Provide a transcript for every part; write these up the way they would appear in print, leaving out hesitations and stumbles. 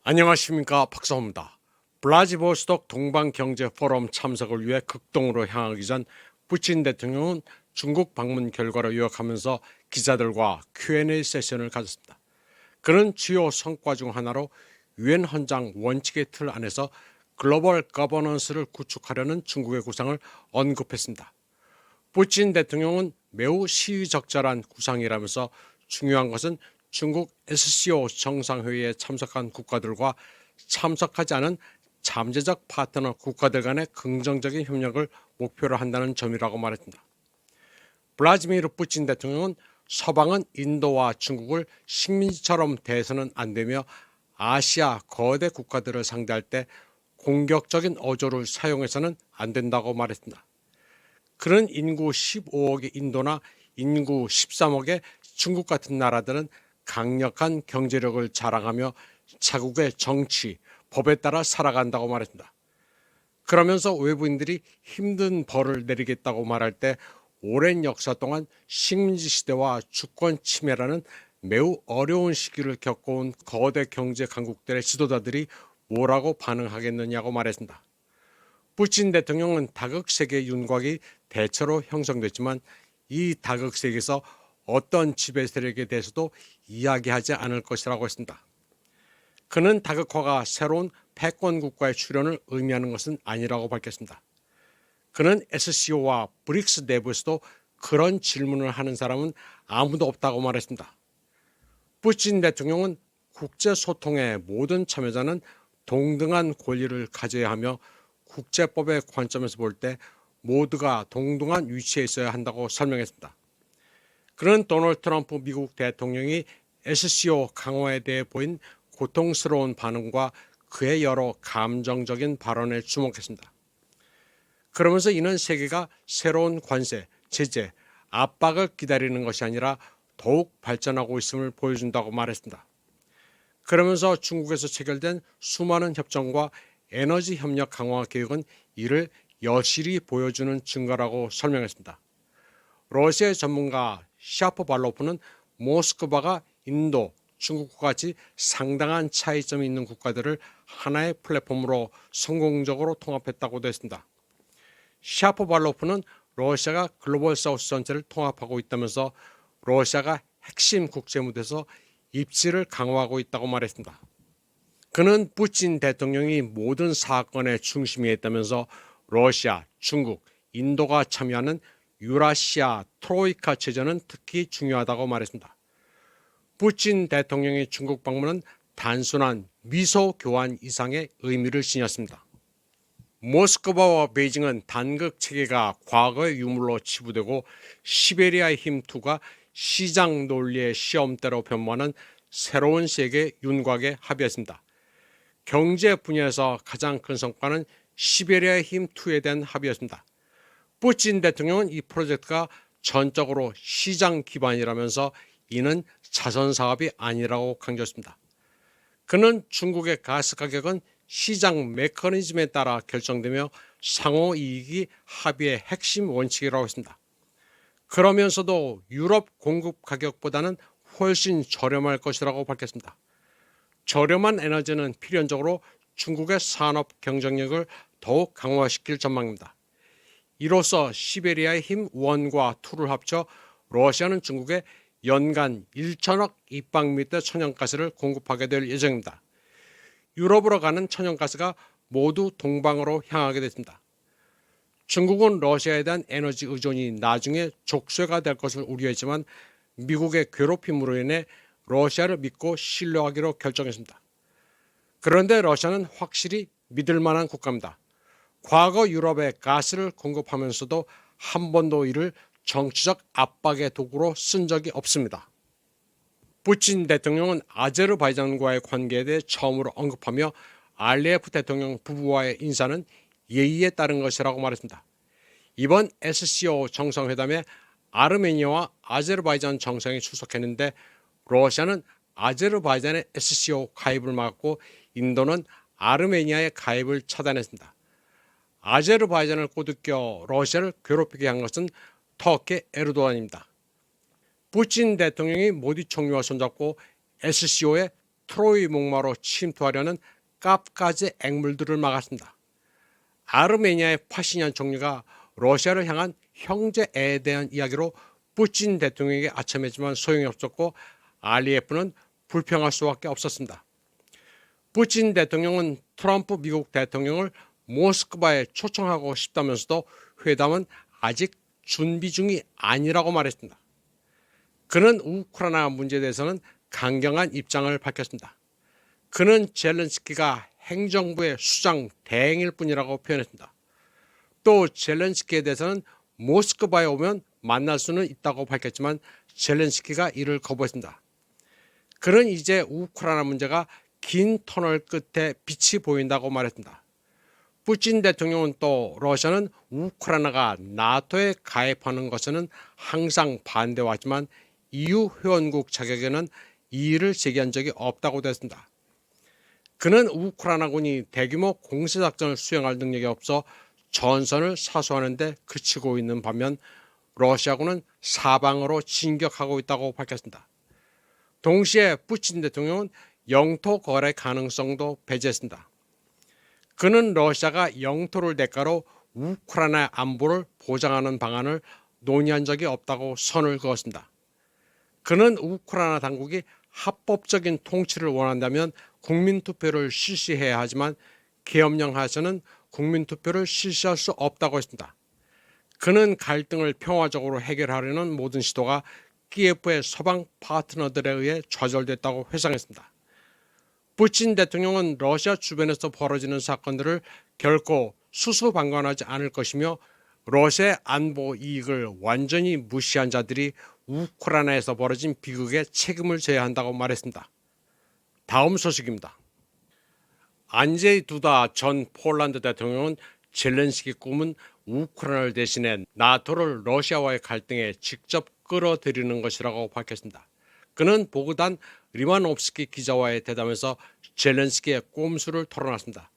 안녕하십니까, 박사호입니다. 블라디보스톡 동방경제포럼 참석을 위해 극동으로 향하기 전 푸틴 대통령은 중국 방문 결과를 요약하면서 기자들과 Q&A 세션을 가졌습니다. 그는 주요 성과 중 하나로 유엔 헌장 원칙의 틀 안에서 글로벌 거버넌스를 구축하려는 중국의 구상을 언급했습니다. 푸틴 대통령은 매우 시의적절한 구상이라면서 중요한 것은 중국 SCO 정상회의에 참석한 국가들과 참석하지 않은 잠재적 파트너 국가들 간의 긍정적인 협력을 목표로 한다는 점이라고 말했습니다. 블라디미르 푸틴 대통령은 서방은 인도와 중국을 식민지처럼 대해서는 안 되며 아시아 거대 국가들을 상대할 때 공격적인 어조를 사용해서는 안 된다고 말했습니다. 그는 인구 15억의 인도나 인구 13억의 중국 같은 나라들은 강력한 경제력을 자랑하며 자국의 정치, 법에 따라 살아간다고 말했습니다. 그러면서 외부인들이 힘든 벌을 내리겠다고 말할 때 오랜 역사 동안 식민지 시대와 주권 침해라는 매우 어려운 시기를 겪어온 거대 경제 강국들의 지도자들이 뭐라고 반응하겠느냐고 말했습니다. 푸틴 대통령은 다극세계 윤곽이 대체로 형성됐지만 이 다극세계에서 어떤 지배 세력에 대해서도 이야기하지 않을 것이라고 했습니다. 그는 다극화가 새로운 패권 국가의 출현을 의미하는 것은 아니라고 밝혔습니다. 그는 SCO와 브릭스 내부에서도 그런 질문을 하는 사람은 아무도 없다고 말했습니다. 푸틴 대통령은 국제소통의 모든 참여자는 동등한 권리를 가져야 하며 국제법의 관점에서 볼 때 모두가 동등한 위치에 있어야 한다고 설명했습니다. 그는 도널드 트럼프 미국 대통령이 SCO 강화에 대해 보인 고통스러운 반응과 그의 여러 감정적인 발언에 주목했습니다. 그러면서 이는 세계가 새로운 관세, 제재, 압박을 기다리는 것이 아니라 더욱 발전하고 있음을 보여준다고 말했습니다. 그러면서 중국에서 체결된 수많은 협정과 에너지 협력 강화 계획은 이를 여실히 보여주는 증거라고 설명했습니다. 러시아의 전문가 샤포발로프는 모스크바가 인도, 중국과 같이 상당한 차이점이 있는 국가들을 하나의 플랫폼으로 성공적으로 통합했다고도 했습니다. 샤포발로프는 러시아가 글로벌 사우스 전체를 통합하고 있다면서 러시아가 핵심 국제 무대에서 입지를 강화하고 있다고 말했습니다. 그는 푸틴 대통령이 모든 사건의 중심에 있다면서 러시아, 중국, 인도가 참여하는 유라시아 트로이카 체제는 특히 중요하다고 말했습니다. 푸틴 대통령의 중국 방문은 단순한 미소 교환 이상의 의미를 지녔습니다. 모스크바와 베이징은 단극 체계가 과거의 유물로 치부되고 시베리아의 힘2가 시장 논리의 시험대로 변모하는 새로운 세계 윤곽에 합의했습니다. 경제 분야에서 가장 큰 성과는 시베리아의 힘2에 대한 합의였습니다. 푸틴 대통령은 이 프로젝트가 전적으로 시장 기반이라면서 이는 자선 사업이 아니라고 강조했습니다. 그는 중국의 가스 가격은 시장 메커니즘에 따라 결정되며 상호 이익이 합의의 핵심 원칙이라고 했습니다. 그러면서도 유럽 공급 가격보다는 훨씬 저렴할 것이라고 밝혔습니다. 저렴한 에너지는 필연적으로 중국의 산업 경쟁력을 더욱 강화시킬 전망입니다. 이로써 시베리아의 힘 1과 2를 합쳐 러시아는 중국에 연간 1천억 입방미터 천연가스를 공급하게 될 예정입니다. 유럽으로 가는 천연가스가 모두 동방으로 향하게 됐습니다. 중국은 러시아에 대한 에너지 의존이 나중에 족쇄가 될 것을 우려했지만 미국의 괴롭힘으로 인해 러시아를 믿고 신뢰하기로 결정했습니다. 그런데 러시아는 확실히 믿을 만한 국가입니다. 과거 유럽에 가스를 공급하면서도 한 번도 이를 정치적 압박의 도구로 쓴 적이 없습니다. 푸틴 대통령은 아제르바이잔과의 관계에 대해 처음으로 언급하며 알리예프 대통령 부부와의 인사는 예의에 따른 것이라고 말했습니다. 이번 SCO 정상회담에 아르메니아와 아제르바이잔 정상이 출석했는데 러시아는 아제르바이잔의 SCO 가입을 막았고 인도는 아르메니아의 가입을 차단했습니다. 아제르바이잔을 꼬드겨 러시아를 괴롭히게 한 것은 터키 에르도안입니다. 푸틴 대통령이 모디 총리와 손잡고 SCO의 트로이 목마로 침투하려는 까프까지 액물들을 막았습니다. 아르메니아의 파시니안 총리가 러시아를 향한 형제에 대한 이야기로 푸틴 대통령에게 아첨했지만 소용이 없었고 REF는 불평할 수밖에 없었습니다. 푸틴 대통령은 트럼프 미국 대통령을 모스크바에 초청하고 싶다면서도 회담은 아직 준비 중이 아니라고 말했습니다. 그는 우크라이나 문제에 대해서는 강경한 입장을 밝혔습니다. 그는 젤렌스키가 행정부의 수장 대행일 뿐이라고 표현했습니다. 또 젤렌스키에 대해서는 모스크바에 오면 만날 수는 있다고 밝혔지만 젤렌스키가 이를 거부했습니다. 그는 이제 우크라이나 문제가 긴 터널 끝에 빛이 보인다고 말했습니다. 푸틴 대통령은 또 러시아는 우크라이나가 나토에 가입하는 것에는 항상 반대왔지만 EU 회원국 자격에는 이의를 제기한 적이 없다고 됐습니다. 그는 우크라이나군이 대규모 공세작전을 수행할 능력이 없어 전선을 사수하는 데 그치고 있는 반면 러시아군은 사방으로 진격하고 있다고 밝혔습니다. 동시에 푸틴 대통령은 영토 거래 가능성도 배제했습니다. 그는 러시아가 영토를 대가로 우크라이나 안보를 보장하는 방안을 논의한 적이 없다고 선을 그었습니다. 그는 우크라이나 당국이 합법적인 통치를 원한다면 국민투표를 실시해야 하지만 계엄령 하에서는 국민투표를 실시할 수 없다고 했습니다. 그는 갈등을 평화적으로 해결하려는 모든 시도가 키예프의 서방 파트너들에 의해 좌절됐다고 회상했습니다. 푸틴 대통령은 러시아 주변에서 벌어지는 사건들을 결코 수수방관하지 않을 것이며 러시아의 안보 이익을 완전히 무시한 자들이 우크라이나에서 벌어진 비극에 책임을 져야 한다고 말했습니다. 다음 소식입니다. 안제이 두다 전 폴란드 대통령은 젤렌스키 꿈은 우크라이나를 대신해 나토를 러시아와의 갈등에 직접 끌어들이는 것이라고 밝혔습니다. 그는 보그단 리마노프스키 기자와의 대담에서 젤렌스키의 꼼수를 털어놨습니다.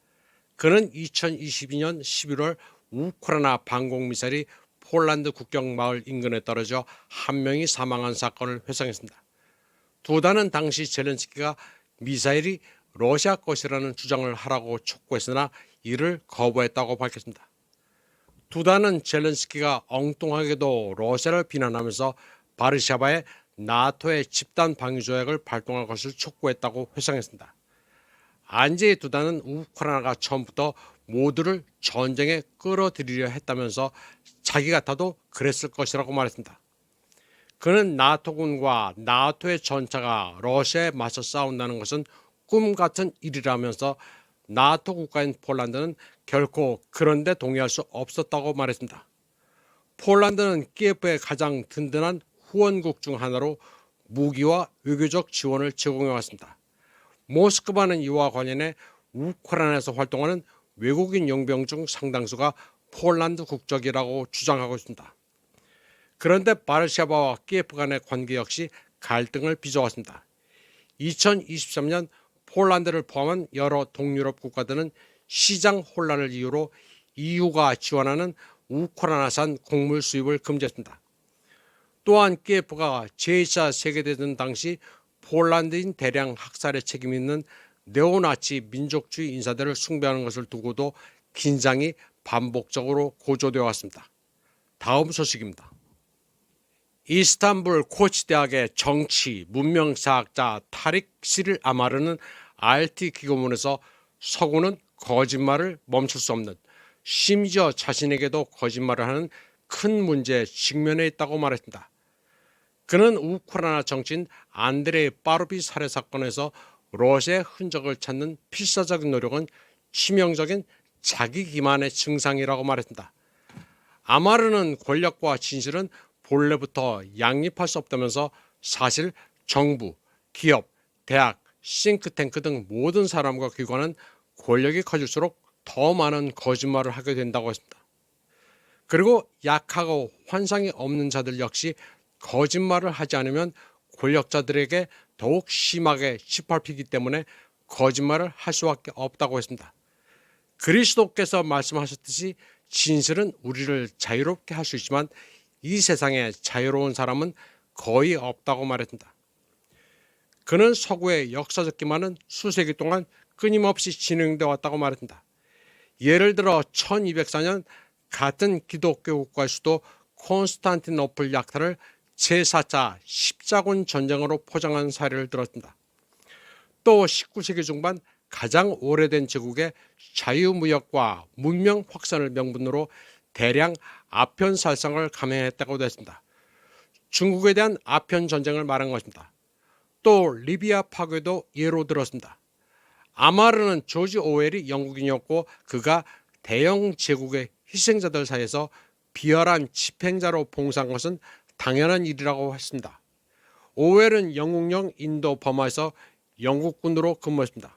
그는 2022년 11월 우크라이나 방공미사일이 폴란드 국경 마을 인근에 떨어져 한 명이 사망한 사건을 회상했습니다. 두다는 당시 젤렌스키가 미사일이 러시아 것이라는 주장을 하라고 촉구했으나 이를 거부했다고 밝혔습니다. 두다는 젤렌스키가 엉뚱하게도 러시아를 비난하면서 바르샤바에 나토의 집단 방위 조약을 발동할 것을 촉구했다고 회상했습니다. 안제이 두다는 우크라이나가 처음부터 모두를 전쟁에 끌어들이려 했다면서 자기 같아도 그랬을 것이라고 말했습니다. 그는 나토군과 나토의 전차가 러시아에 맞서 싸운다는 것은 꿈 같은 일이라면서 나토 국가인 폴란드는 결코 그런 데 동의할 수 없었다고 말했습니다. 폴란드는 키예프의 가장 든든한 후원국 중 하나로 무기와 외교적 지원을 제공해 왔습니다. 모스크바는 이와 관련해 우크라이나에서 활동하는 외국인 용병 중 상당수가 폴란드 국적이라고 주장하고 있습니다. 그런데 바르샤바와 키예프 간의 관계 역시 갈등을 빚어왔습니다. 2023년 폴란드를 포함한 여러 동유럽 국가들은 시장 혼란을 이유로 EU가 지원하는 우크라이나산 곡물 수입을 금지했습니다. 또한 키예프가 제2차 세계대전 당시 폴란드인 대량 학살에 책임 있는 네오나치 민족주의 인사들을 숭배하는 것을 두고도 긴장이 반복적으로 고조되어 왔습니다. 다음 소식입니다. 이스탄불 코치 대학의 정치 문명사학자 타릭 시릴 아마르는 RT 기고문에서 서구는 거짓말을 멈출 수 없는, 심지어 자신에게도 거짓말을 하는 큰 문제에 직면해 있다고 말했습니다. 그는 우크라이나 정치인 안드레이 빠루비 살해 사건에서 러시아의 흔적을 찾는 필사적인 노력은 치명적인 자기 기만의 증상이라고 말했습니다. 아마르는 권력과 진실은 본래부터 양립할 수 없다면서 사실 정부, 기업, 대학, 싱크탱크 등 모든 사람과 기관은 권력이 커질수록 더 많은 거짓말을 하게 된다고 했습니다. 그리고 약하고 환상이 없는 자들 역시 거짓말을 하지 않으면 권력자들에게 더욱 심하게 짓밟히기 때문에 거짓말을 할 수밖에 없다고 했습니다. 그리스도께서 말씀하셨듯이 진실은 우리를 자유롭게 할 수 있지만 이 세상에 자유로운 사람은 거의 없다고 말했습니다. 그는 서구의 역사적 기만은 수세기 동안 끊임없이 진행되어 왔다고 말했습니다. 예를 들어 1204년 같은 기독교 국가의 수도 콘스탄티노플 약탈을 제4차 십자군 전쟁으로 포장한 사례를 들었습니다. 또 19세기 중반 가장 오래된 제국의 자유무역과 문명 확산을 명분으로 대량 아편 살상을 감행했다고도 했습니다. 중국에 대한 아편 전쟁을 말한 것입니다. 또 리비아 파괴도 예로 들었습니다. 아마르는 조지 오웰이 영국인이었고 그가 대영 제국의 희생자들 사이에서 비열한 집행자로 봉사한 것은 당연한 일이라고 했습니다. 오웰은 영국령 인도 버마에서 영국군으로 근무했습니다.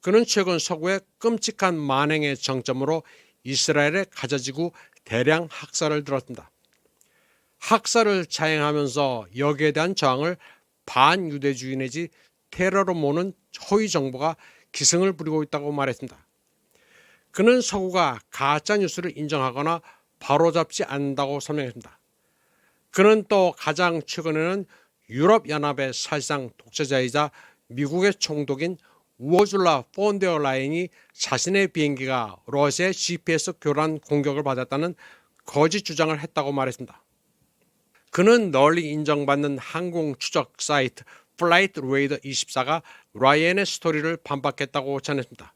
그는 최근 서구의 끔찍한 만행의 정점으로 이스라엘의 가자지구 대량 학살을 들었습니다. 학살을 자행하면서 여기에 대한 저항을 반유대주의 내지 테러로 모는 허위 정보가 기승을 부리고 있다고 말했습니다. 그는 서구가 가짜 뉴스를 인정하거나 바로잡지 않는다고 설명했습니다. 그는 또 가장 최근에는 유럽연합의 사실상 독재자이자 미국의 총독인 우어줄라 폰데어 라인이 자신의 비행기가 러시아의 GPS 교란 공격을 받았다는 거짓 주장을 했다고 말했습니다. 그는 널리 인정받는 항공 추적 사이트 플라이트 레이더 24가 라이언의 스토리를 반박했다고 전했습니다.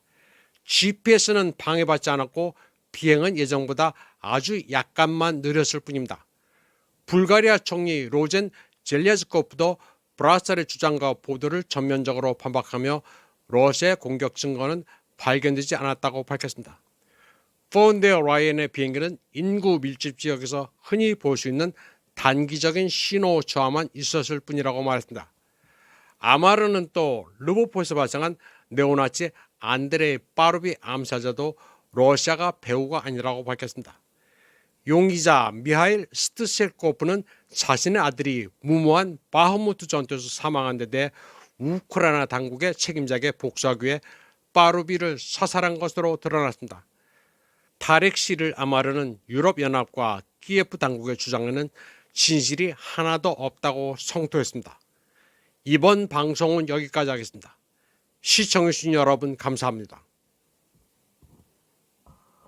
GPS는 방해받지 않았고 비행은 예정보다 아주 약간만 느렸을 뿐입니다. 불가리아 총리 로젠 젤리아즈코프도 브라살의 주장과 보도를 전면적으로 반박하며 러시아의 공격 증거는 발견되지 않았다고 밝혔습니다. 폰데어 라이언의 비행기는 인구 밀집 지역에서 흔히 볼 수 있는 단기적인 신호 저하만 있었을 뿐이라고 말했습니다. 아마르는 또 르보포에서 발생한 네오나치 안드레이 빠루비 암살자도 러시아가 배후가 아니라고 밝혔습니다. 용기자 미하일 스트셀코프는 자신의 아들이 무모한 바흐무트 전투에서 사망한 데 대해 우크라이나 당국의 책임자에게 복수하기 위해 빠루비를 사살한 것으로 드러났습니다. 타렉 시를 아마르는 유럽연합과 키예프 당국의 주장에는 진실이 하나도 없다고 성토했습니다. 이번 방송은 여기까지 하겠습니다. 시청해주신 여러분 감사합니다.